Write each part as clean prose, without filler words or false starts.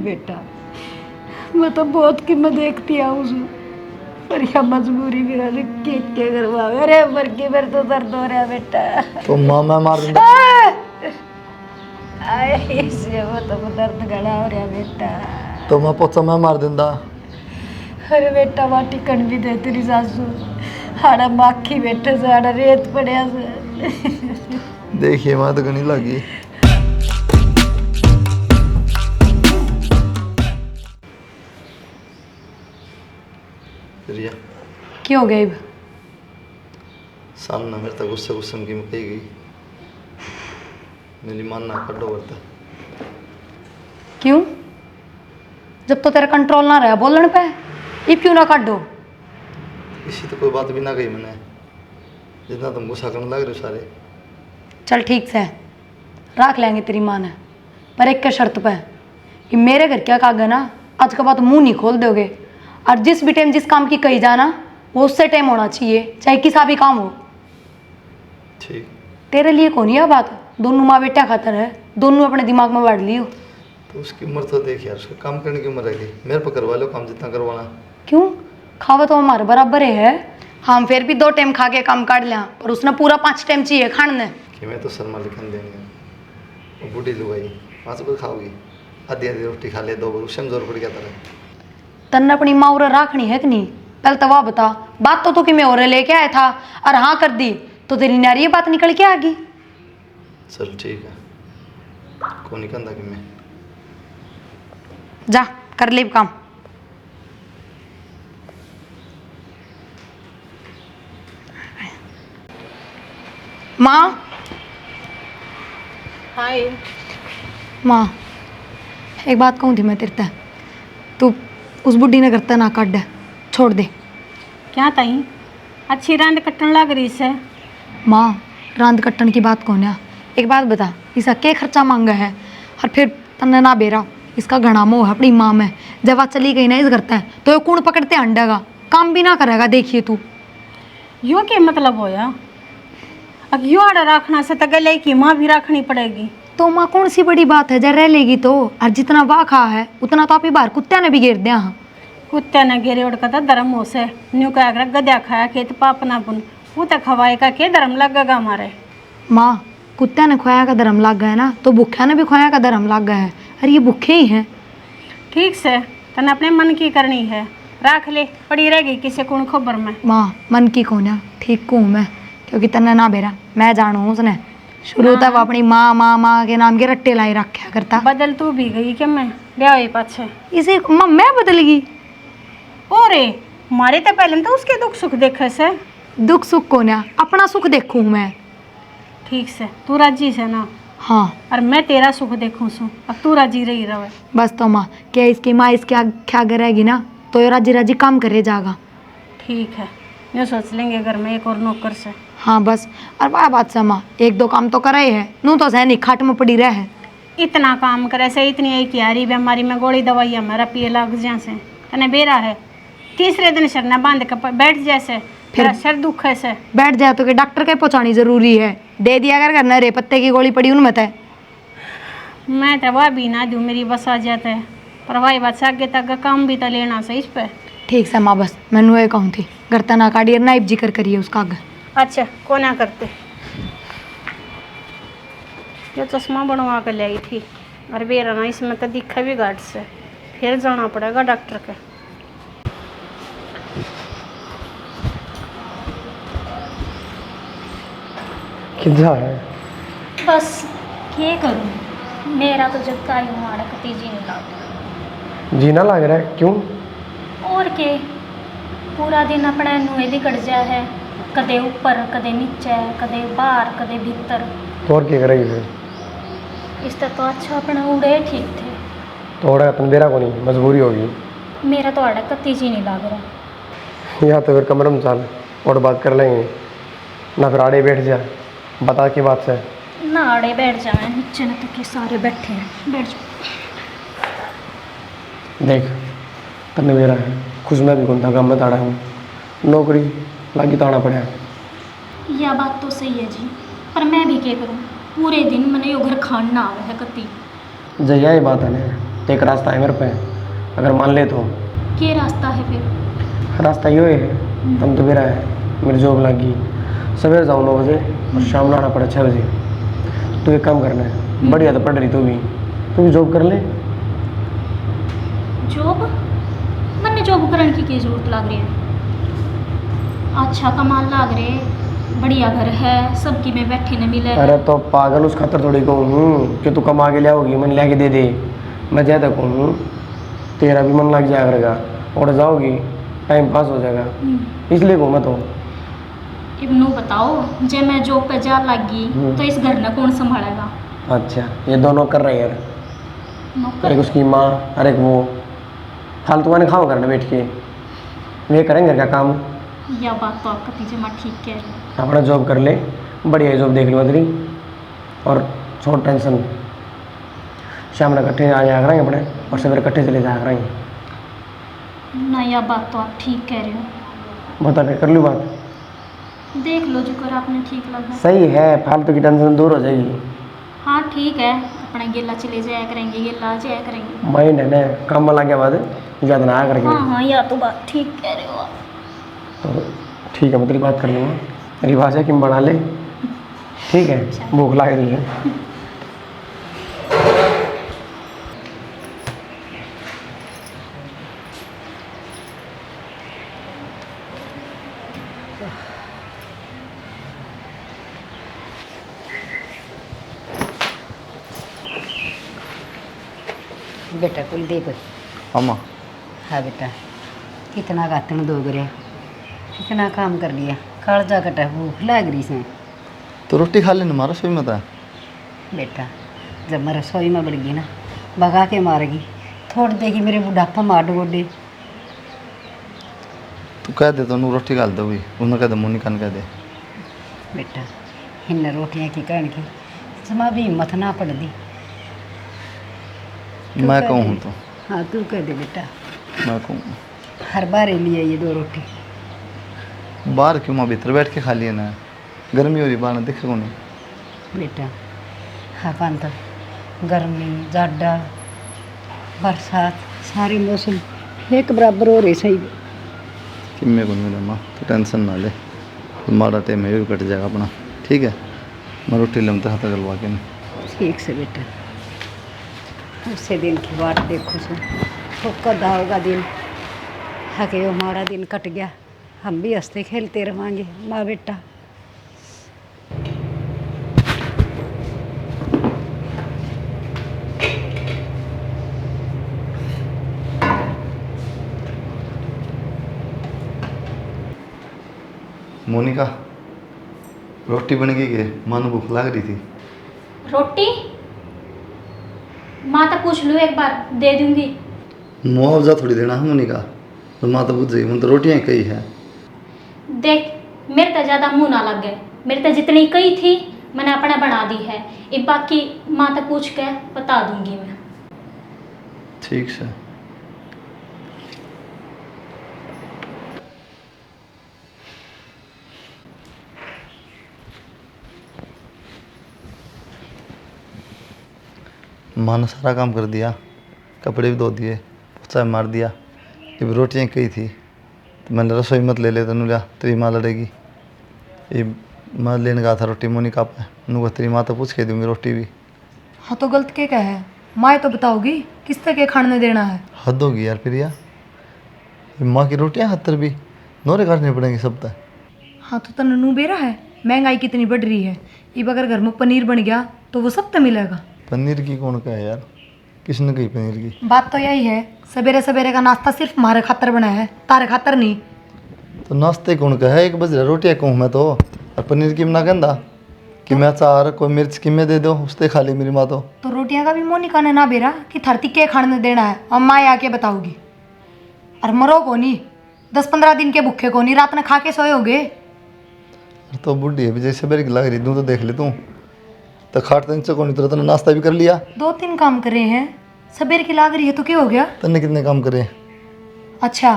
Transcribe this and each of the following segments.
बेटा, मैं तो बहुत कीमत देखती आऊँ पर यह मजबूरी भी है के करवा। अरे मर के मेरे तो दर्द हो रहा है बेटा। तो माँ मैं मार दूंगा। ऐसे वो तो दर्द गड़ा हो रहा बेटा। तो मैं पोचा मैं मार दूंगा। अरे बेटा वाटी कण भी दे तेरी सासू हाड़ा माखी बैठे से हाड़ा रेत पड़िया से। देखिए माँ तो गनी लगी। रिया क्यों हो गई? सामने मेरे तक गुस्से गुस्से की मकई गई मेरी मान ना कड्डो करता। क्यों? जब तो तेरा कंट्रोल ना रहा बोलने पे ये क्यों ना काटो? इसी तो कोई बात भी ना कही मैंने जितना तुम गुस्सा करने लग रहे हो सारे। चल ठीक से रख लेंगे तेरी माँ ने, पर एक के शर्त पे कि मेरे घर क्या कागा ना आज के बाद मुंह नहीं खोल दोगे और जिस भी टाइम जिस काम की कही जाना वो उससे टाइम होना चाहिए चाहे किसा भी काम हो। ठीक। तेरे लिए कौन है बात? दोनों माँ बेटा खातर है, दोनों अपने दिमाग में बैठ लियो। तो उसकी उम्र तो देख यार, उसका काम करने की उम्र है मेरे पर करवा लो काम जितना करवाना। क्यों? खावा तो हमारे बराबर है। हम फिर भी 2 टाइम खा के काम काट लिया पर उसने पूरा 5 टाइम चाहिए खाने कि मैं तो शर्मा लिखन देंगे वो बूढ़ी लुगाई 5 रुपये खाओगी आधी आधी रोटी खा ले 2 बार उससे जोर पड़ गया तेरा। तन्ने अपनी माँ उरे राखनी है कि नहीं? पहले तो वह बता। बात तो कि मैं और लेके आया था और हाँ कर दी तो तेरी नारी बात निकल के आ गई। चल ठीक है कौन नहीं कहता कि मैं जा कर ले काम। माँ हाय माँ एक बात कहूँ थी मैं तेरे से, तू उस बुढ़ी ने करता ना काट दे, छोड़ दे। क्या ताई अच्छी रांद कट्टन लग रही से? माँ रांद कट्टन की बात कौन है? एक बात बता, इसका क्या खर्चा मांगा है और फिर तन्ने ना बेरा इसका घना मोह है अपनी माँ में। जब वह चली गई ना इस करता है तो ये कूण पकड़ते अंडेगा काम भी ना करेगा। देखिए तू यो क्या मतलब होया? अब यो आड़ा रखना से तो गले की माँ भी रखनी पड़ेगी। तो माँ कौन सी बड़ी बात है, जब रह लेगी तो। और जितना वाह खा है उतना तो आप ही बाहर कुत्ते ने भी घेर दिया। कुत्ते ने घेरे उड़ का धर्म हो से न्यू कह कर गद्या खाया खेत पाप ना बुन वो तो खवाए का के धर्म लगेगा हमारे। माँ कुत्ते ने खोया का धर्म लग गया है ना तो भूखा ने भी खोया का धर्म लग गया है। अरे ये भूखे ही हैं। ठीक से तने अपने मन की करनी है रख ले पड़ी रहेगी किसी कौन खबर में। माँ मन की कोना ठीक हूँ मैं क्योंकि तन्ने ना बेरा मैं जानू उसने शुरू तक अपनी माँ माँ माँ के नाम के रट्टे लाई रखा करता। बदल तू भी गई क्या मैं ब्याह पाछे इसे माँ मैं बदल गई? ओरे मारे तो पहले तो उसके दुख सुख देखे से। दुख सुख को ना अपना सुख देखूँ मैं। ठीक से तू राजी से ना? हाँ और मैं तेरा सुख देखूँ सू अब तू राजी रही रहे। बस तो माँ क्या इसकी माँ इसके क्या करेगी ना तो ये राजी राजी काम करे जाएगा। ठीक है ये सोच लेंगे घर में एक और नौकर से। हाँ बस और वह बात से माँ 1-2 काम तो करे है नू तो सह नहीं खाट में पड़ी रहे। इतना काम करे से इतनी एक यारी बीमारी में गोली दवाई मेरा पिए लग जैसे कने बेरा है तीसरे दिन सिर न बांध के बैठ जैसे फिर सिर दुखे से बैठ जाए तो कि डॉक्टर के पहुँचानी जरूरी है। दे दिया कर करना रे पत्ते की गोली पड़ी उनमें तय मैं तो वह भी ना दूँ मेरी बस आ जाता है पर भाई बात से आगे तक काम भी तो लेना सही इस पे। ठीक से माँ बस मैनू ये कहूँ थी करता ना काटिए नाइब जिक्र करिए उसका आगे। अच्छा को ना करते ये चश्मा बनवा कर लाई थी और बेरा ना इसमें तो दिखा भी घाट से फिर जाना पड़ेगा डॉक्टर के। किधर है? बस ये करूँ मेरा तो जब का यूँ आड़ा कती जी नहीं लगता। जीना लग रहा है क्यों? और के पूरा दिन अपना नुए दी कट जाए है कदे ऊपर कदे नीचे कदे बाहर कदे भीतर। तो और क्या करेगी फिर? इस तरह तो अच्छा अपना उड़े ठीक थे। तो और अपन बेरा को नहीं मजबूरी होगी। मेरा तो आड़ा कती जी नहीं लग रहा। या तो फिर कमरे में चल और बात कर लेंगे ना फिर आड़े बैठ जा बता की बात से ना आड़े बैठ जाए नीचे न तो के सारे बैठे हैं बैठ जाओ। देख तन्ने मेरा है खुश मैं भी कौन था काम में ताड़ा हूँ नौकरी लागी ताना पड़ा। यह बात तो सही है जी पर मैं भी क्या करूँ पूरे दिन मैंने यो घर खान ना आवे है कती। जया ये बात है ना तो एक रास्ता है मेरे पे, अगर मान ले तो। के रास्ता है फिर? रास्ता यो है, तुम तो मेरा है, मेरी जॉब लग गई, सवेरे जाऊँ 9 बजे और शाम को आना पड़ा 6 बजे। तो एक काम करना है, बढ़िया तो पढ़ रही तू भी जॉब कर ले। जॉब? मैंने जॉब करने की जरूरत लग रही है? अच्छा कमाल लग रहे, बढ़िया घर है, सबकी में बैठी न मिले। अरे तो पागल, उस खातर थोड़ी कहूँ कि तू कमा के लियाओगी, मन लिया के दे दे। मैं ज़्यादा कहूँ तेरा भी मन लग जाया करेगा और जाओगी टाइम पास हो जाएगा, इसलिए कहूँ मैं तो। इबनू बताओ, जब मैं जॉब पे जा लगी तो इस घर ने कौन संभालेगा? अच्छा, ये दोनों कर रहे हैं यार, नौकर? एक उसकी माँ और एक वो। फालतू मैंने खाओ करना बैठ के, वे करेंगे घर का काम। यह बात तो आपका पीछे मैं ठीक कह रही हूँ। अपना जॉब कर ले, बढ़िया जॉब देख लो तेरी, और छोड़ टेंशन। शाम को इकट्ठे आ जाया करेंगे अपने, और सवेरे इकट्ठे चले जाया करेंगे। ना, यह बात तो आप ठीक कह रहे हो। बता फिर कर लूँ बात? देख लो जो कर आपने ठीक लगा। सही है, फालतू की टेंशन दूर हो जाएगी। हाँ ठीक है, अपना गेला चले जाया करेंगे, गेला आ जाया करेंगे। माइंड है ना, काम में लग गया बाद ज़्यादा ना आया करके। हाँ हाँ, यह तो बात ठीक कह रहे हो आप। तो ठीक है, मैं तेरी बात कर लूँगा, मेरी भाषा कि बना ले, ठीक है? भूख लग रही है। बेटा कुलदीप। अम्मा हाँ बेटा, कितना गातन दो गया, कितना काम कर लिया, कालजा कटा, भूख लग रही से। तो रोटी खा लेना, मारा सोई मत है। बेटा जब मैं रसोई में बढ़ गई ना, भगा के मारेगी, थोड़ी देगी मेरे बुढ़ापा मार गोडे। तू कह दे तो रोटी खा दो, उन्हें कह दे मुँह निकाल कह दे। बेटा इन रोटियाँ की कहन की जमा भी हिम्मत ना पड़ दी। मैं कहूँ तो? हाँ तू कह दे बेटा। मैं कहूँ हर बार लिए ये 2 रोटी। बाहर क्यों, माँ भीतर बैठ के खा लिए ना, गर्मी हो रही बाहर दिखे को नहीं। बेटा हाँ पान तो गर्मी जाडा बरसात सारे मौसम एक बराबर हो रहे सही। कि मेरे को नहीं मिला माँ, तो टेंशन ना ले, माड़ा टाइम है कट जाएगा अपना, ठीक है? मैं रोटी लमते हाथ गलवा के नहीं। ठीक से बेटा, उसे दिन की बात देखो सो, तो कद आओगा दिन, हके वो हमारा दिन कट गया, हम भी हंसते खेलते रहेंगे माँ बेटा। मोनिका, रोटी बन गई के? माँ को भूख लग रही थी। रोटी? माँ तो पूछ लो एक बार, दे दूंगी। मुआवजा थोड़ी देना है मोनिका, तो माँ तो बुझ गई, मैंने तो रोटियाँ कही है। देख मेरे तो ज़्यादा मुँह ना लग गए, मेरे तो जितनी कही थी मैंने अपना बना दी है, एक बाकी माँ तो पूछ के बता दूंगी मैं। ठीक है। माँ ने सारा काम कर दिया, कपड़े भी धो दिए, पोछा भी मार दिया। जब रोटियाँ कही थी तो मैंने रसोई मत ले ले, तनु लिया तेरी माँ लड़ेगी। ये मैं लेने गया था रोटी मोनिका पे, नू तेरी माँ तो पूछ के दूंगी रोटी भी। हाँ तो गलत क्या है, माँ तो बताओगी किस तरह के खाने देना है। हद होगी यार प्रिया, माँ की रोटियाँ हत्तर भी नोरे काटने पड़ेंगे सब तक। हाँ तो तन्नू बेरा है, महंगाई कितनी बढ़ रही है, अब अगर घर में पनीर बन गया तो वो सब तो मिलेगा। पनीर की कौन का है यार, किसने कही पनीर की? बात तो यही है, सवेरे सवेरे का नाश्ता सिर्फ हमारे खातर बना है, तारे खातर नहीं। तो नाश्ते कौन का है, 1 बजे रोटियाँ कहूँ मैं तो, और पनीर की ना कहता कि मैं चार कोई मिर्च की में दे दो, उससे खा ली मेरी माँ तो। रोटियां का भी मोनिका ने ना बेरा कि धरती के खाने देना है, और माँ आके बताओगी। और मरो को नहीं, 10-15 दिन के भूखे को नहीं, रात में खा के सोए होगे। तो बुढ़ी है भी, जैसे मेरी लग रही तू तो देख ले, तू तो खाट तन से कौन तरह तने नाश्ता भी कर लिया। 2-3 काम करे हैं, सवेर की लाग रही है तो क्या हो गया? तने कितने काम करे? अच्छा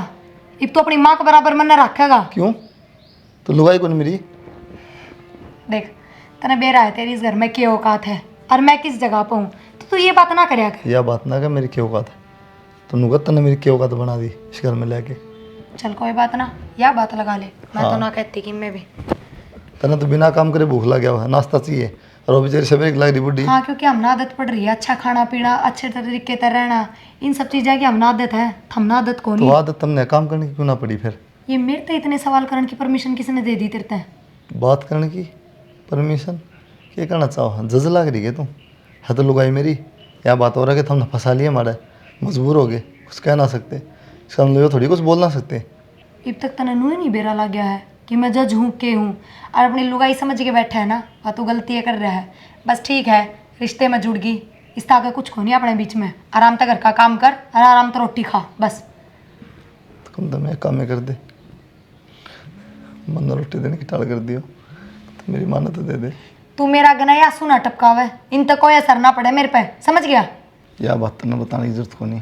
अब तो अपनी माँ के बराबर मन रखेगा। क्यों, तो लुगाई कौन मेरी? देख तने बेरा है तेरी इस घर में क्या औकात है और मैं किस जगह पर हूँ, तो तू ये बात ना करया कर। यह बात ना कर मेरी क्यों औकात है, तो नुगत ने मेरी क्यों औकात बना दी इस घर में लेके। चल कोई बात ना, या बात लगा ले, मैं तो हाँ। ना कहती कि मैं भी। तने तो बिना काम करे भूख लग गया हुआ है, नाश्ता चाहिए और वो बेचारी सवेरे की लग रही बुढ़ी। हाँ, क्योंकि हमने आदत पड़ रही है अच्छा खाना पीना, अच्छे तरीके से रहना, इन सब चीज़ें की हमने आदत है, हमने आदत को तो नहीं। आदत तुमने काम करने की क्यों ना पड़ी फिर। ये मेरे तो इतने सवाल करने की परमिशन किसने दे दी तेरे ते? बात करने की परमिशन क्या करना चाहो, जज लग रही है तुम है तो लुगाई मेरी। या बात हो रहा है कि तुमने फंसा लिया हमारा, मजबूर हो गए, कुछ कह ना सकते, इसका हम लोग थोड़ी कुछ बोल ना सकते। अब तक तने नुए नहीं बेरा लग गया है कि मैं जज हूँ के हूँ, और अपनी लुगाई समझ के बैठा है ना, वह तो गलतियाँ कर रहा है। बस ठीक है, रिश्ते में जुड़ गई, इस तरह का कुछ को नहीं अपने बीच में। आराम से घर का काम कर और आराम से रोटी खा बस। तुम तो मैं काम में कर दे, मन रोटी देने की टाल कर दियो तो मेरी मान्यता तो दे दे। तू मेरा गना या सुना टपकावे, इन तक कोई असर ना पड़े मेरे पे, समझ गया? यह बात तो बताने की जरूरत को नहीं,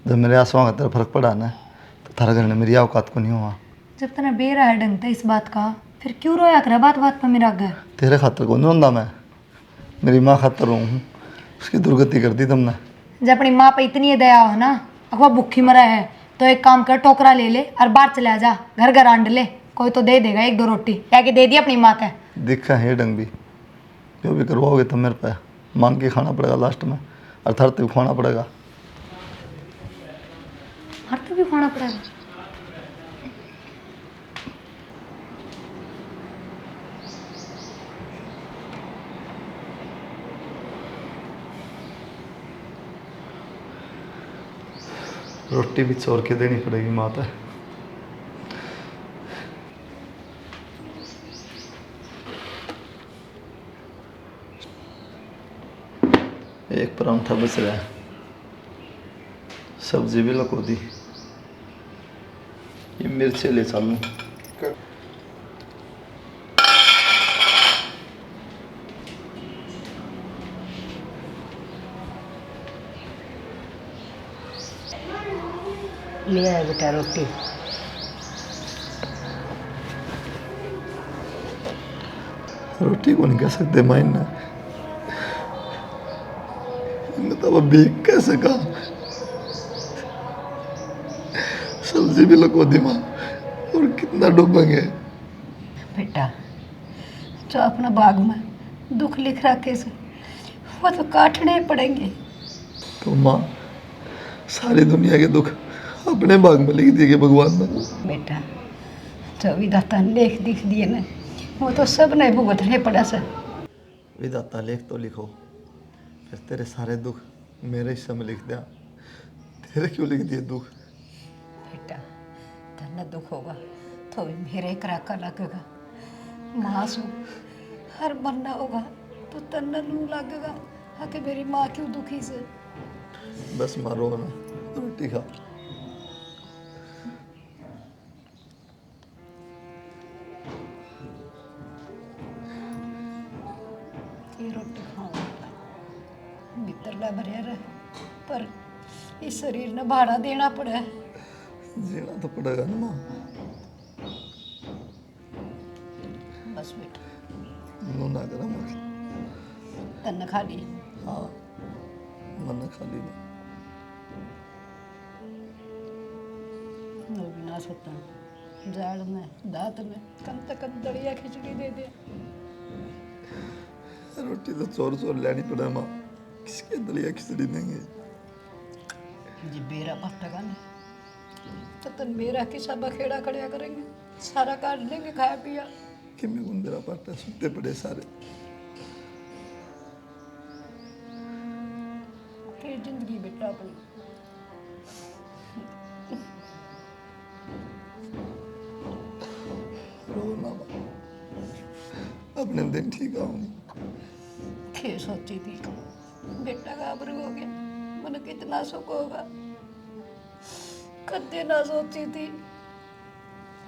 जब मेरे आंसुओं का तेरा फर्क पड़ा ना तो थारा घर ने मेरी औकात को नहीं हुआ। जब तने बेरा है ढंग इस बात का, फिर क्यों रोया कर बात बात पर मेरा घर? तेरे खातर को नहीं रोंदा मैं, मेरी माँ खातर रो हूँ, उसकी दुर्गति कर दी तुमने। जब अपनी माँ पे इतनी दया हो ना, अगवा भूखी मरा है तो एक काम कर, टोकरा ले ले और बाहर चला जा, घर घर आंड ले, कोई तो दे देगा एक दो रोटी, क्या कि दे दी अपनी माँ के। दिखा है ढंग भी, जो भी करवाओगे तो मेरे पे मांग के खाना पड़ेगा लास्ट में, और थरते भी खाना पड़ेगा। हर तो भी खाना पड़ेगा। रोटी भी चोर के देनी पड़ेगी माता। एक परांठा बच रहा है, सब्जी भी लको दी, ये मिर्चे ले चालू। ले आए बेटा रोटी। रोटी को नहीं कह सकते माइन ना, मैं तो अब भीग कैसे का, सब्जी भी लको दी माँ, और कितना डूबेंगे। बेटा जो अपना बाग में दुख लिख रखे से वो तो काटने पड़ेंगे। तो माँ सारी दुनिया के दुख अपने बाग में लिख दिए भगवान ने। बेटा जो विधाता ने लेख दिख दिए ना, वो तो सब ने भुगतने पड़ा सर। विधाता लेख तो लिखो, फिर तेरे सारे दुख मेरे हिस्से में लिख दिया, तेरे क्यों लिख दिए दुख। बेटा तन्ना दुख होगा तो भी मेरे कराका लगेगा, मासूं हर मरना होगा तो तन्ना नू लगेगा। आके मेरी माँ क्यों दुखी से। बस मारो ना, रोटी खा। ये रोटी खाऊंगा भीतरला भरिया रहे, पर इस शरीर ने भाड़ा देना पड़ा है। जीना तो पड़ेगा ना माँ। बस बेटा नो ना करा माँ, तन्ना खा ली। हाँ मन खाली ना। नो भी ना सोता जाड़ में दांत में कम से कम दलिया खिचड़ी दे दे। रोटी तो चोर चोर लेनी पड़े माँ, किसके दलिया खिचड़ी देंगे। जी बेरा पट्टेगा ना तो तन मेरा किसा बखेड़ा खड़िया करेंगे, सारा काट देंगे खाया पिया। कि मैं गुंदेरा पाटा सुनते पड़े सारे। फिर जिंदगी बेटा अपनी। रो ना माँ, अपने दिन ठीक आऊंगी। थे सोची थी बेटा घाबरू हो गया, मन कितना सुख होगा। कदे ना सोची थी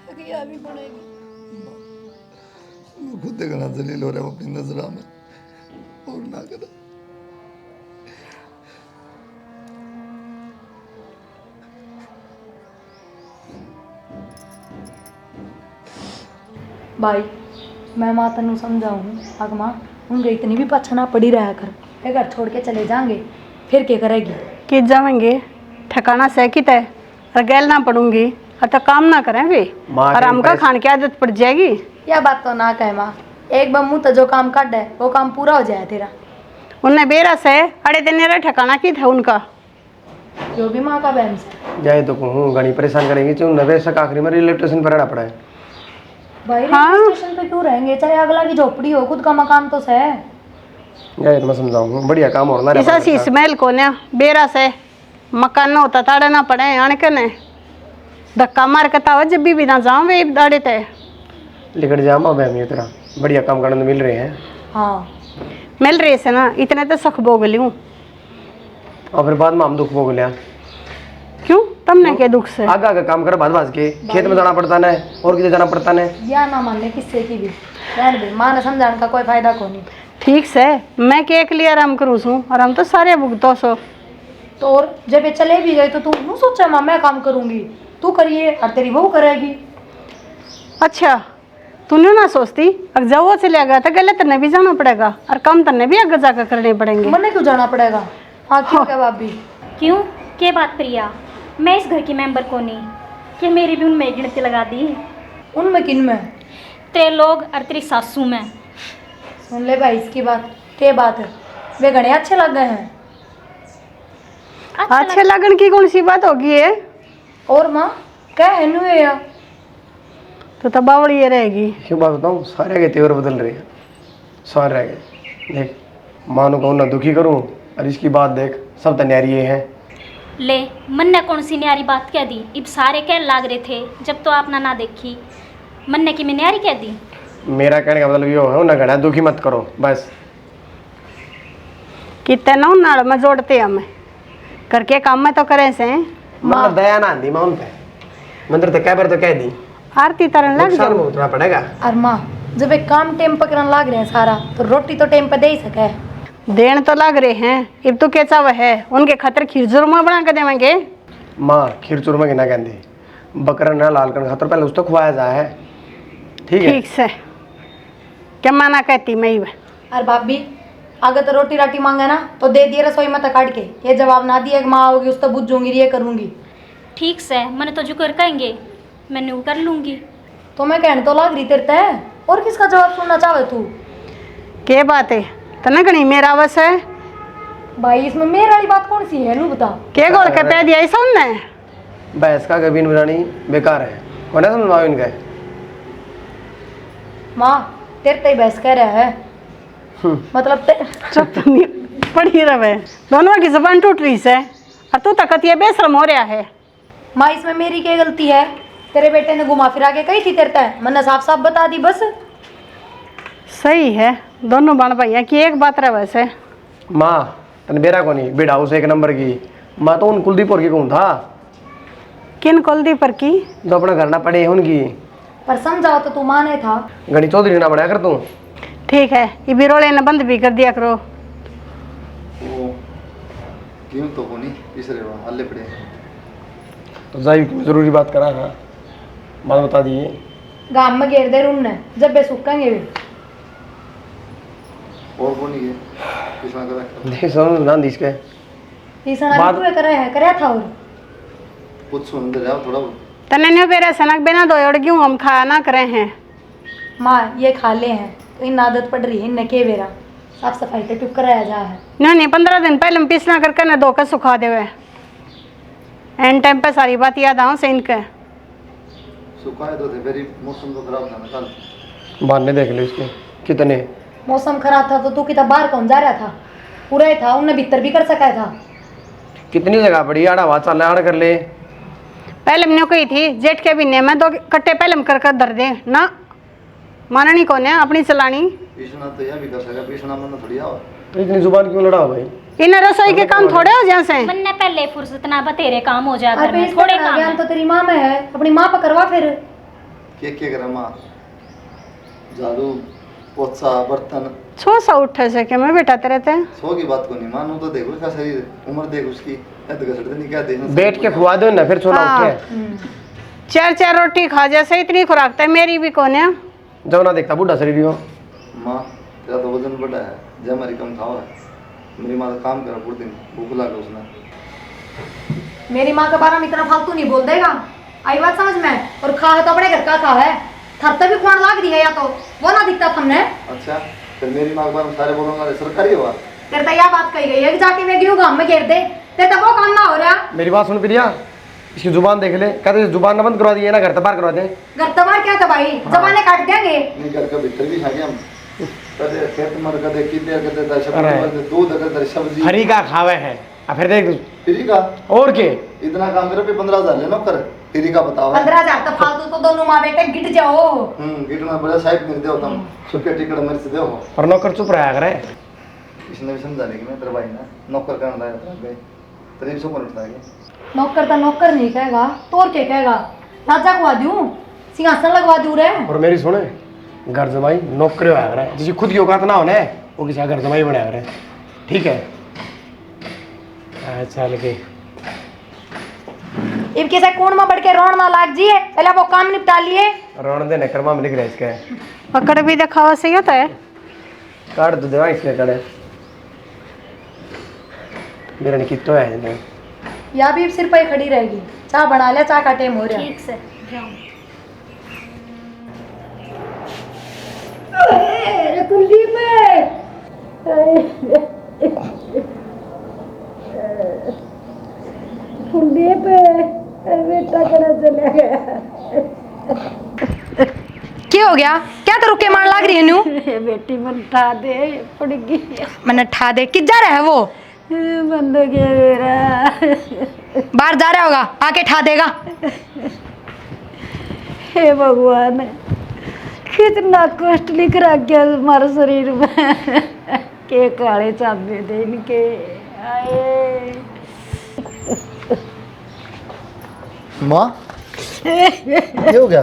हगिया भी बनेगी। मैं खुद देखना जलील हो रहा हूँ अपनी नजरा में, और ना करा। भाई मैं माँ तेन समझाऊँ, अग माँ उनके इतनी भी पाछा ना पड़ी रहा कर, ये घर छोड़ के चले जाएंगे फिर क्या करेगी? कि जाएंगे ठिकाना से कि तय और गैल ना पड़ूंगी और तो काम ना करें भी माँ और के हमका पैसे- खान की आदत पड़ जाएगी। यह बात तो ना कहे माँ, एक बार मुँह तो जो काम काट है वो काम पूरा हो जाए तेरा। उनने बेरा से अड़े दिन रे ठिकाना की था उनका। जो भी माँ का बहन से जाए तो कहूँ घनी परेशान करेंगे क्यों नवे से आखिरी में रेलवे स्टेशन पर रहना पड़ा है। भाई हाँ। रेलवे स्टेशन पे क्यों रहेंगे? चाहे अगला की झोपड़ी हो, खुद का मकान तो है। जाए तो मैं समझाऊँ बढ़िया काम और ना ऐसा सी स्मेल को ने बेरा से मकान न होता ताड़े ना पड़े आने के ने धक्का मार के तावा जब भी ना जाऊँ वे दाड़े तय लिखट जा माँ बहमी तेरा बढ़िया काम करने मिल रहे हैं। हाँ मिल रही से ना इतने तो सख भोग लूँ। और फिर बाद में हम दुख भोग लिया क्यों तुमने के दुख से? आगे आगे काम कर भाज के खेत में जाना पड़ता है और किधर जाना पड़ता है। या ना मान ले किससे की भी रहने दे, माँ ने समझाने का कोई फायदा को नहीं। ठीक से मैं के के लिए आराम करूँ सूँ और हम तो सारे भुगतो सो। तो और जब ये चले भी गए तो तू नहीं सोचा माँ मैं काम करूंगी, तू करिए और तेरी बहू करेगी। अच्छा तूने ना सोचती अगर जब वो चले गया तो गले तन्ने भी जाना पड़ेगा और काम तन्ने भी आगे जाकर करने पड़ेंगे। मन्ने क्यों जाना पड़ेगा? हाँ क्यों क्या भाभी? क्यों क्या बात प्रिया? मैं इस घर की मेंबर को नहीं कि मेरी भी उनमें गिनती लगा दी? उनमें किन में? तेरे लोग और तेरी सासू में। सुन ले भाई इसकी बात, क्या बात है? वे घने अच्छे लग गए हैं। अच्छे लगन की कौन सी बात होगी है? और माँ क्या है नु ये यार? तो बावड़ी ये रहेगी। क्यों बात बताऊँ सारे के तेवर बदल रहे हैं सारे रह गए। देख मानो कहूँ ना दुखी करूँ और इसकी बात देख सब तैयारी ये है। ले मन ने कौन सी न्यारी बात कह दी? इब सारे कह लाग रहे थे जब तो आपने ना देखी, मन ने कि मैं न्यारी कह दी? मेरा कहने का मतलब ये है ना घड़ा दुखी मत करो बस। कितने ना नाड़ में जोड़ते हम करके काम में तो करें से मतलब दया ना आंधी माँ उन पे मंदिर तो कह बार तो कह दी आरती तरन लग नुकसान जाओ। में उतना पड़ेगा। और माँ जब एक काम टेम पकड़ने लाग रहे हैं सारा तो रोटी तो टेम पे दे ही सके। देन तो लग रहे हैं इब तो कैसा वह है उनके खतर खीर जुर्मा बना के देवेंगे। माँ खीर चूरमा की ना कहती बकरा ना लाल कर खातर पहले उसको खुआया जाए है ठीक है। ठीक से क्या माना कहती मैं ही और भाभी अगर तो रोटी राटी मांगे ना तो दे दिए रसोई में तो काट के, ये जवाब ना दिए माँ होगी उस तो बुझ जाऊंगी ये करूंगी। ठीक से मैंने तो जो कर कहेंगे मैंने वो कर लूँगी। तो मैं कहने तो लाग रही तेरे तय, और किसका जवाब सुनना चाहे तू? के बात है तना कहीं मेरा बस है भाई इसमें मेरे वाली बात कौन सी है नू बता। के गोल के पै दिया ऐसा उनने। भैंस का गबीन बनानी बेकार है होना समझाओ इनका। माँ तेरे तय बहस कह रहा है मतलब चुप तो नहीं पड़ी रहे दोनों की जबान टूट रही से और तू तकत ये बेशरम हो रहा है। माँ इसमें मेरी क्या गलती है? तेरे बेटे ने घुमा फिरा के कही थी तेरे तय, मैंने साफ साफ बता दी बस। सही है दोनों बन भैया की एक बात रहे वैसे। माँ तन बेरा को नहीं बेड़ा उस एक नंबर की माँ तो उन कुलदीप और की कहूँ था किन कुलदीप पर की जो अपना घर ना पड़े उनकी पर समझाओ तो तू माने था। गणी चौधरी ना बढ़ाया कर तू। ठीक है ये बिरोले ने बंद भी कर दिया करो। वो क्यों तो को नहीं तीसरे बार हल्ले पड़े। तो जाई जरूरी बात करा था बात बता दिए। गांव में घेर दे रूने जब बे सूखेंगे वे। और को नहीं है किसान का देख समझ ना दिस के तीसरा बात- तू करे है करया था और कुछ सुन दे रहा थोड़ा तने न्यू बेरा सनक बिना दो और क्यों हम खाया ना करे हैं। माँ ये खा ले हैं तो इन आदत पड़ रही है इनने के बेरा साफ सफाई तो टुक कराया जा है। नहीं 15 दिन पहले हम पीसना करके न धो कर सुखा दे हुए एंड टाइम पे सारी बात याद आओ से इनके। सुखाए तो थे फिर मौसम तो खराब था ना कल। बहाने देख ले इसके कितने मौसम खराब था तो तू कितना बाहर कौन जा रहा था? पूरा ही था उनने भीतर भी कर सका था। कितनी जगह पड़ी आड़ा आवाज चल आड़ कर ले। पहले हमने कही थी जेठ के महीने में 2 कट्टे पहले हम कर धर दे ना माननी कौन है अपनी चलानी। पीछना तो यह भी कर सका पीछना मन थोड़ी आओ। तो इतनी जुबान क्यों लड़ा भाई? इन रसोई के काम थोड़े हो जैसे मन ने पहले फुर्सत ना बतेरे काम हो जाए घर अरे में इस थोड़े तरह काम ज्ञान है। तो तेरी माँ में है, अपनी माँ पर करवा फिर। क्या करे माँ झाड़ू पोछा बर्तन छो सा उठे से के मैं बेटा तेरे ते सो की बात को नहीं मानू तो देखो उसका शरीर उम्र देख उसकी ऐसे घसड़ नहीं क्या देना बैठ के खुआ दो ना फिर सोना हाँ। उठे 4 रोटी खा जैसे इतनी खुराक है मेरी भी कौन है। जब ना देखता बूढ़ा शरीर हो। माँ तेरा तो वजन बड़ा है जब हमारी कम खाओ है मेरी माँ का काम करा पूरे दिन, भूख लगा उसने। मेरी माँ के बारे में इतना फालतू नहीं बोल देगा, आई बात समझ में। और खा है तो अपने घर का खा है, थर भी खुआन लाग रही है या तो वो ना दिखता हमने। अच्छा फिर मेरी माँ के बारे में सारे बोलने वाले सरकारी हुआ। तेरे तो यह बात कही गई है कि जाके मैं गेहूँ गाँव में घेर दे, तेरे तो वो काम ना हो रहा। मेरी बात सुन प्रिया, इसकी जुबान देख ले, कहते जुबान ना बंद करवा दिए ना, घर तबार करवा दे। घर तबार क्या था भाई, जबाने काट देंगे। नहीं घर का भीतर भी खा गया हम, कदे खेत मर कदे किले कदे दर्शक अरे। दूध कदे सब्जी हरी का खावे है, अब फिर देख फ्री का। और के इतना काम करे पे 15,000 ले नौकर, फ्री का बताओ। 15,000 तो फालतू तो दोनों माँ बेटे गिट जाओ। गिटना बड़ा साइड में दो तुम, सुखे टिकट मर से दो। और नौकर चुप रहा करे। इसने भी समझा नहीं कि मैं तेरे भाई ना नौकर करना है तेरे गए तेरे से कौन उठता है। नौकर तो नौकर नहीं कहेगा, तोड़ के कहेगा राजा को दूं, सिंहासन लगवा दूं रे। और मेरी सुने, घर जमाई नौकरी होया करे, जिसे खुद की औकात ना होने वो किसी घर जमाई बनाया करे, ठीक है। चल के इनके से कौन में बढ़ के रोन ना लाग जी है, पहले वो काम निपटा लिए। रोन देने कर्मा में लिख रहा है इसके, पकड़ भी दिखावा सही होता है। काट दो देवा इसके कड़े, मेरा ने कितो है इन्हें। या भी सिर पे खड़ी रहेगी, चाय बना ले, चाय का टाइम हो रहा है। ठीक से जाओ। अरे कुलदीप कुलदीप बेटा करा चला गया। क्या हो गया, क्या तो रुके मार लाग रही है नू। बेटी मन ठा दे पड़गी, मैंने ठा दे, किस जा रहा है वो। बंद हो गया मेरा। बाहर जा रहा होगा, आके ठा देगा। हे भगवान, कितना कष्ट लिख रखा हमारे शरीर में। के काले चाबे दे इनके आए। माँ ये हो गया,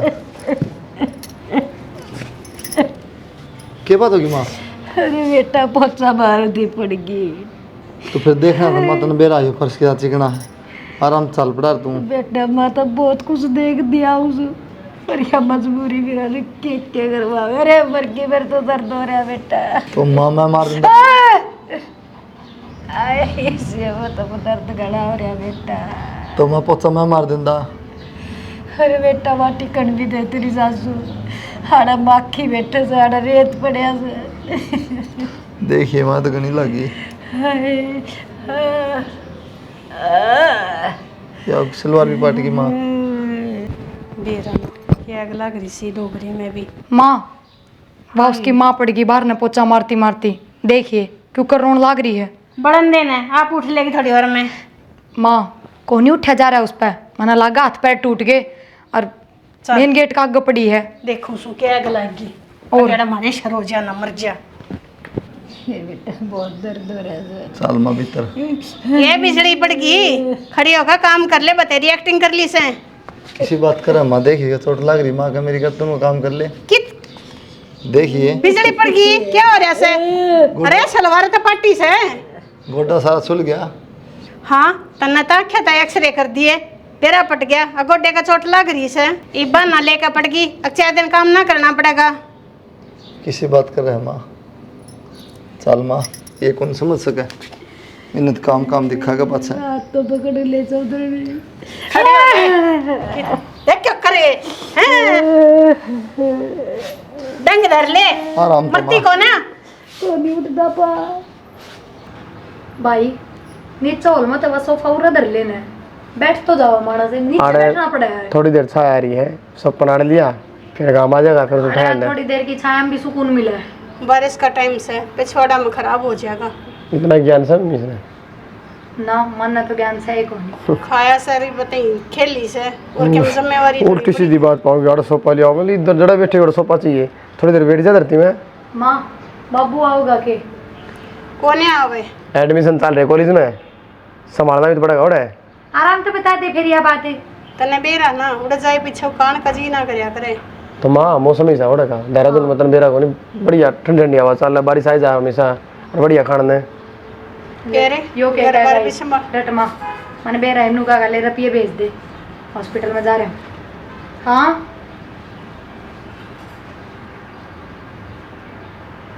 क्या बात होगी माँ। अरे बेटा पोचा मार दी पड़गी। तो फिर देखना था माँ तने बेरा है फर्श के साथ चिकना है, आराम से चल पड़ा तू। बेटा मैं तो बहुत कुछ देख दिया उस, पर यह मजबूरी मेरा के करवा। अरे मर के मेरे तो दर्द हो रहा है बेटा। तो माँ मैं मार दूंगा। आए इसे वो तो दर्द गड़ा हो रहा बेटा। तो मैं पोचा मैं मार दूंगा। अरे बेटा वहाँ टिकन भी दे तेरी सासू, हाड़ा माखी बैठे से, हाड़ा रेत पड़िया से। देखिए माँ तो गनी लगी या सलवार भी पाट गई माँ। बेरा ये अगला घरी सी डोगरी में भी माँ वह उसकी माँ पड़ गई बाहर ने पोचा मारती मारती, देखिए क्यों कर रोन लाग रही है। बड़न देना है, आप उठ लेगी थोड़ी देर में। माँ को नहीं उठा जा रहा है उस पर, मना लगा हाथ पैर टूट गए और मेन गेट का आगे पड़ी है। देखो सू क्या आग लागी और? और मारे शर हो जा ना मर जा। ये बेटा बहुत दर्द हो रहा है। साल माँ भीतर ये बिजली पड़ गई, खड़ी होकर काम कर ले, बतेरी एक्टिंग कर ली से। किसी बात कर माँ, देखिए चोट लग रही माँ का मेरी का, तुम काम कर ले। कित देखिए बिजली पड़ गई, क्या हो रहा से। अरे सलवार तो पट्टी से गोटा सारा सुल गया। हाँ तन्ना तो आख्या था एक्सरे कर दिए, पेरा पट गया, गोडे का चोट लग रही से, इब्बा ना लेकर पड़ गई, अब 4 दिन काम ना करना पड़ेगा। किसी बात कर रहे हैं माँ, चल माँ ये कौन समझ सके, इन्हें तो काम काम दिखाएगा पाछा। हाथ तो पकड़ ले चौधरी। देख क्या करे हैं? डंग धर ले, आराम तो मरती माँ। को ना। तो नहीं उठता पा। भाई नीचे हॉल में तो बस सोफा उरा धर लेना है, बैठ तो जाओ माड़ा से, नीचे अरे, बैठना पड़ेगा। थोड़ी देर छाया आ रही है, सब पनाड़ लिया, फिर काम आ जाएगा, फिर उठाया अरे थोड़ी देर की छाया में भी सुकून मिला है। बारिश का टाइम से पिछवाड़ा में खराब हो जाएगा। इतना ज्ञान सब नहीं इसने। ना मन तो ज्ञान से एक होनी। खाया सारी बताई खेली से और क्या जिम्मेवारी। उल्टी सीधी बात पाऊंगी, और सोफा लिया बोली इधर जड़ा बैठे और सोफा चाहिए, थोड़ी देर बैठ जा धरती में। माँ बाबू आओगा के कोने आवे एडमिशन चल रहे कॉलेज में, संभालना भी तो पड़ेगा। और आराम तो बता दे फिर यह बात है। तने बेरा ना उड़ जाए पीछे कान कजी ना करया करे। तो माँ मौसम ही सा हो का देहरादून मतलब बेरा को नहीं, बढ़िया ठंडी ठंडी हवा चल रहा, बारिश आ जा हमेशा और बढ़िया खाने। कह रे यो कह घर रहा बार है भी संभाल। रट माँ, मैंने बेरा इन्नू का ले रुपये भेज दे, हॉस्पिटल में जा रहे हैं। हाँ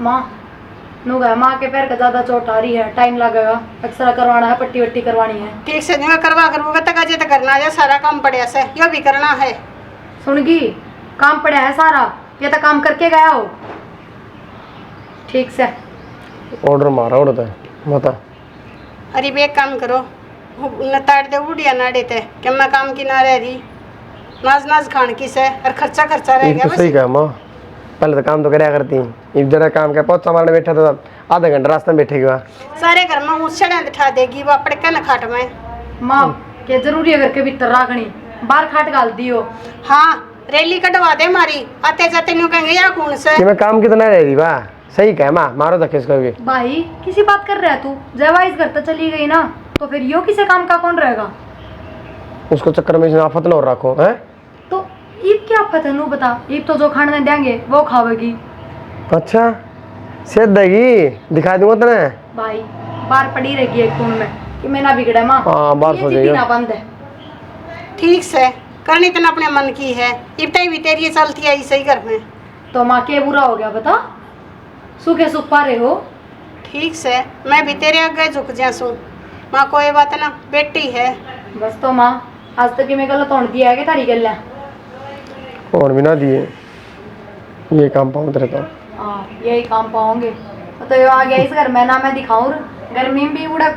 माँ नू गया माँ के पैर का ज़्यादा चोट आ रही है, टाइम लगेगा, एक्सरा करवाना है, पट्टी वट्टी करवानी है। ठीक से नहीं करवा करूँगा तक अजय तो करना है, सारा काम पड़े से यो भी करना है। सुनगी, काम पड़ा है सारा, ये तो काम करके गया हो। ठीक से ऑर्डर मारा उड़ता है बता। अरे बे एक काम करो, न ताड़ दे बुढ़िया ना देते कि मैं काम की ना रह रही, नाज नाज खान की से और खर्चा खर्चा रह एक गया तो सही बस। कहा माँ, पहले तो काम तो कराया करती। एक जरा काम का पौधा मारने बैठा तो आधा घंटा रास्ते में बैठेगी वहाँ। सारे घर में मुझसे बिठा देगी वो अपने कन खाट में। माँ के जरूरी है घर के भीतर राखनी, बाहर खाट गाल दियो। हाँ रैली कटवा दे मारी, आते जाते न्यू कहेंगे या कौन से। कि मैं काम कितना रह रही वाह, सही कहा माँ, मारो धक्के इसको भी। भाई किसी बात कर रहा है तू, जब इस घर तक चली गई ना तो फिर यो किसी काम का कौन रहेगा। उसको चक्कर में आफत न रखो है। तो ईद क्या आफत है नू बता, ईद तो जो खाने देंगे वो खावेगी। अच्छा सेहत देगी, दिखा दूंगा तेने। भाई बाहर पड़ी रहेगी एक खून में कि मैं ना बिगड़ा माँ। हाँ, बाहर ये सो जिद्दी जाएगा। ना बंद है। ठीक से करनी तो अपने मन की है, इब्ते भी तेरी चलती आई सही घर में। तो माँ के बुरा हो गया बता, सूखे सुख पा रहे हो। ठीक से मैं भी तेरे आगे झुक जासू, माँ कोई बात ना, बेटी है। बस तो माँ आज तक की मैं गलत होने दिया है कि तारी गल है। और भी ना दिए ये काम पाऊँ तेरे तो। हाँ यही काम पाओगे तो यो आ गया इस घर में ना, मैं दिखाऊं गर्मी में भी उड़ा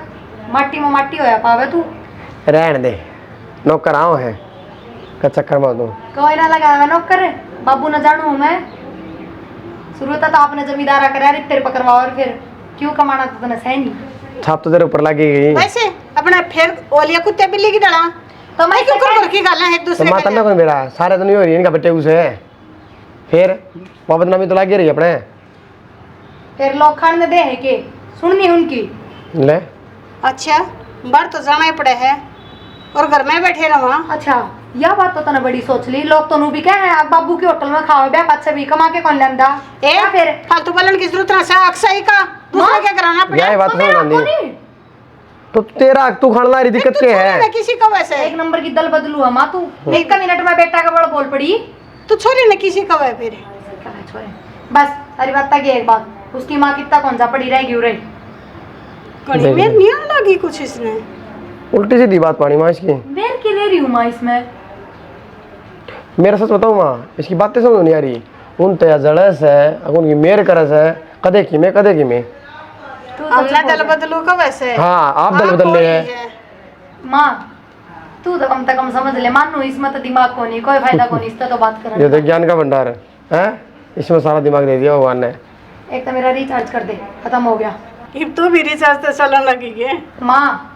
माटी में माटी होया पावे तू। रहने दे, नौकर आओ है का चक्कर मार दूँ। कोई ना लगा मैं नौकर, बाबू न जानू मैं। शुरू तो आपने जमींदारा करा तेरे पकड़वा, और फिर क्यों कमाना तो तने सही नहीं। छाप तो तेरे ऊपर लगी गई। वैसे अपना फिर ओलिया कुत्ते बिल्ली की डला तो मैं क्यों कर की गाला एक तो दूसरे माता ना के। कोई मेरा सारे तो नहीं हो रही इनका बच्चे उसे फिर वो बदनामी तो लगी रही अपने। फिर लोग खाने दे है के सुननी उनकी। ले अच्छा बाहर तो जाना ही पड़े है और घर में बैठे रहो। अच्छा यह बात तो तने बड़ी सोच ली, लोग तो नू भी कहे आप बाबू की होटल में खाओ ब्याह पाछे भी कमा के कौन लेंदा ए या फिर फालतू बोलने की जरूरत ना से अक्सई का दूसरा क्या कराना पड़े। यही बात तो समझ मेरा आंदी। कोनी। तो तेरा तू खाने ला रही दिक्कत तू क्या छोड़ी ना है। किसी को वैसे, एक नंबर की दल बदलू है माँ तू, एक मिनट में बेटा का बड़ा बोल पड़ी। तू छोड़ी ना किसी को वै फिर। बस सारी बात तक एक बात, उसकी माँ कितना कौन सा पड़ी रहेगी उरे। कड़ी में नहीं लगी कुछ इसने। उल्टी सीधी बात पानी माँ इसकी। मेर के ले रही हूँ माँ इसमें। मेरा सच बताऊँ माँ, इसकी बातें समझ नहीं आ रही। उन तया जड़स है उनकी मेर करस है, कदे की मैं कदे की मैं। तू तो हमने चुप हो दल जा। बदलू का वैसे। हाँ आप दल बदल कोई ले है। माँ तू तो कम से कम समझ ले, मानू इसमें तो दिमाग को नहीं, कोई फायदा को नहीं, इससे तो बात ये कर। तो ज्ञान का भंडार है, इसमें सारा दिमाग दे दिया भगवान ने। एक तो मेरा रिचार्ज कर दे, खत्म हो गया। अब तो भी रिचार्ज तो चलने लगी है। माँ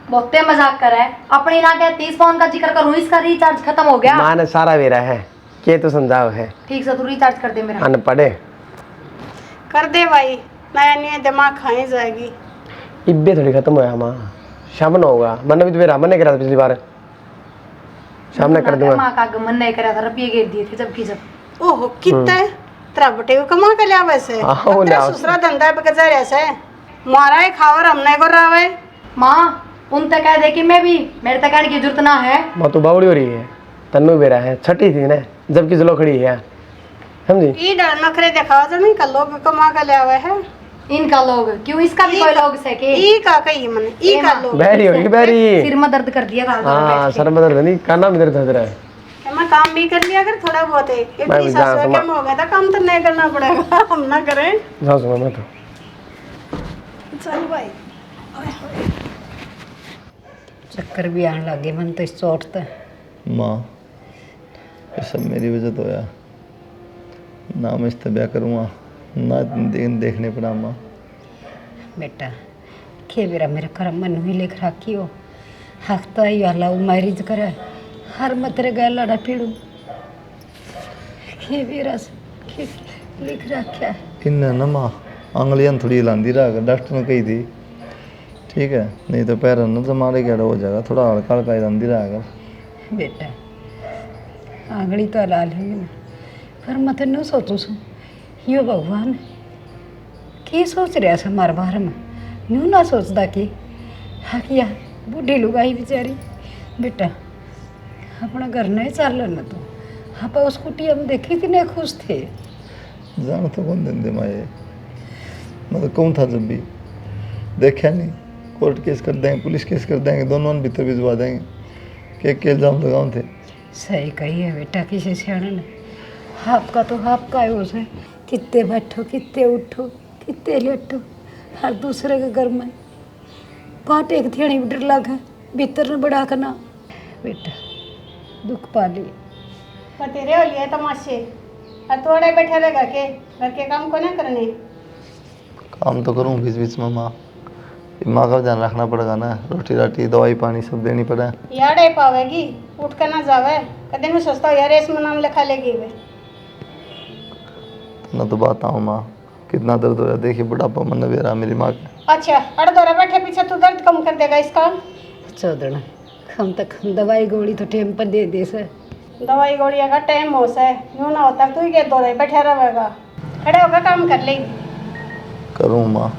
बहुते मजाक कर रहा है, अपनी ना कहती इस फोन का जिक्र करूँ, इसका रिचार्ज खत्म हो गया। माँ ने सारा वेरा है के तो समझाओ है। ठीक से तू रिचार्ज कर दे मेरा। अनपढ़े कर दे भाई, नया नया दिमाग खाई जाएगी। इब्बे थोड़ी खत्म होया माँ, शाम न होगा। मैंने भी तो मेरा मन नहीं करा था पिछली बार, शाम ने कर दूंगा। माँ का आगमन नहीं करा था, रुपये गिर दिए थे जब ओहो कितना है तेरा बटे को कमा के लिया वैसे। हाँ, वो अब तेरा लिया। दूसरा धंधा है बगैर ऐसे मारा है खावर हमने को रावे। माँ उन तक कह दे कि मैं भी, मेरे तक कहने की जरूरत ना है। माँ तो बावड़ी हो रही है, तन्नू बेरा है, छठी थी ना जबकि चलो खड़ी है, समझी। ई डर नखरे दिखाओ जो नहीं कर लोग कमा के ले आवे है। इनका लोग क्यों, इसका भी कोई लोग से के ई का कही मन ई का लोग। बहरी होगी बहरी। सिर में दर्द कर दिया गाल हाँ सर में दर्द नहीं, काना में दर्द रहा है। मैं काम भी कर लिया अगर थोड़ा बहुत है। मैं इतनी भी सासुआ जाऊँ, कम हो गया था, काम तो नहीं करना पड़ेगा। हम ना करें। जाओ सुनो मैं तो चल भाई चक्कर भी आने लगे मन तो इस चोट तो। माँ ये सब मेरी वजह तो होया ना, मैं इस ब्याह करूँगा ना देखने पड़ा। माँ बेटा के बेरा मेरे कर्म मन हुई लिख रखी हो, हक तो आई वाला मैरिज करे हर मैं तेरे गए लड़ा पीड़ू के बेरा से के लिख रखा है। इन ना माँ आंगलियाँ थोड़ी हिलांदी रहा, डॉक्टर ने कही थी ठीक है, नहीं तो पैर ना तो मारे गड़ा हो जाएगा, थोड़ा हल्का हल्का हिलांदी रहा अगर। बेटा आंगली तो हला लेगी ना, पर मैं तो नहीं सोचू सू यो भगवान की सोच रहा है हमारे बारे में, यूँ ना सोचता कि हाँ किया बूढ़ी लुगाई बेचारी। बेटा अपना घर नहीं चल ना तू, आप उस कुटिया में देखी थी नहीं खुश थे। जान तो कौन देंदे माँ ये मैं तो कहूँ था जब भी, देखा नहीं, कोर्ट केस कर देंगे, पुलिस केस कर देंगे, दोनों भीतर भिजवा देंगे कि एक इल्ज़ाम लगाऊँ थे। सही कही है बेटा किसी सियाने ने। आपका तो आपका है उसे, कितने बैठो कितने उठो कितने लेटो, हर दूसरे के घर में पाटे एक थेड़ी भी डर लगा भीतर ने बड़ा करना। बेटा दुख पा ली तेरे हो लिए तमाशे, और थोड़े बैठे रहे घर के काम को ना करने। काम तो करूँ बीच बीच में माँ, माँ का ध्यान रखना पड़ेगा ना, रोटी राटी दवाई पानी सब देनी पड़े। यार ए पावेगी, उठ कर ना जावे, कदे में सोचता हूँ यार इसमें नाम लिखा लेगी वे। ना तो बात आऊँ माँ, कितना दर्द हो रहा है, देखिए बुढ़ापा मन भी रहा मेरी माँ के। अच्छा अड़ दौरा बैठे पीछे तू दर्द कम कर देगा इसका। चौधरी हम तक दवाई गोली तो टाइम पर दे दे से। दवाई गोलियाँ का टाइम हो से यूँ ना होता तू ही के दौरे बैठे रहेगा, खड़े होकर काम कर लेगी। करूँ माँ,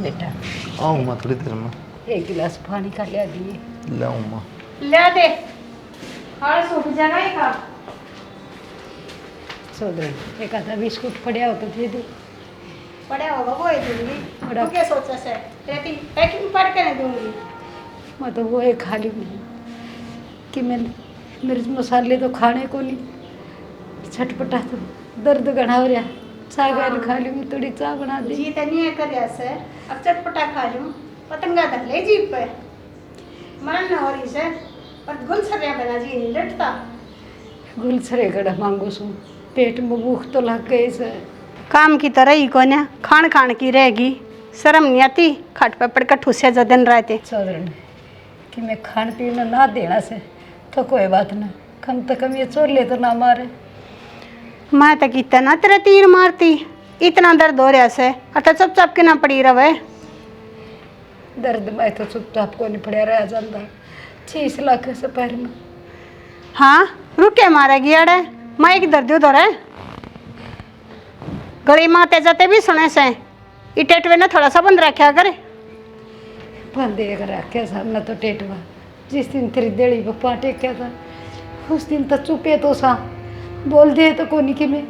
बेटा आऊँ माँ थोड़ी देर में, एक गिलास पानी का ले दिए। ले आऊँ माँ। ले दे, हाड़ सूख जाएगा ये का। चौधरी एक आधा बिस्कुट पड़ा हो तो दे दो। पड़ा होगा वो ही दूंगी, बड़ा- तू क्या सोचा से तेरी पैकिंग पढ़ के नहीं दूंगी। मैं तो वो एक खाली नहीं कि मैं मिर्च मसाले तो खाने को नहीं, छटपटा तो दर्द गढ़ा हो रहा, चाय गाल खा ली मैं थोड़ी चाय बना दी। जी नहीं है कर ऐसे, अब चटपटा खा लूँ, पतंगा धर ले जीप पे, मरण न हो रही से, पर गुल सरिया बना जी नहीं लटता। गुलछरे गड़ा मांगो सू, पेट में भूख तो लग गई से। काम की तरह ही कोने खान खान की रहेगी, शर्म नहीं आती, खट पे पड़ कर ठूसे जो दिन रहते। चौधरी ने कि मैं खान पीना ना देना से तो कोई बात ना, कम से कम ये चोर ले तो ना मारे। मैं तो कितना तेरे तीर मारती, इतना दर्द हो रहा से, अतः चुपचाप के ना पड़ी रहे। दर्द में तो चुपचाप को नहीं पड़ा रह जाता, 6 लाख से पैर में। हाँ रुके मारेगी अड़े, मैं एक दर्द हो रहा है गली माते जाते भी सुने से, ये टेटवे ने थोड़ा सा बंद रखा करे। बंदे अगर रखे सामने तो टेटवा, जिस दिन तेरी देड़ी पर पाटे क्या था उस दिन तो चुपे तो सा बोल दे तो कोनी कि मैं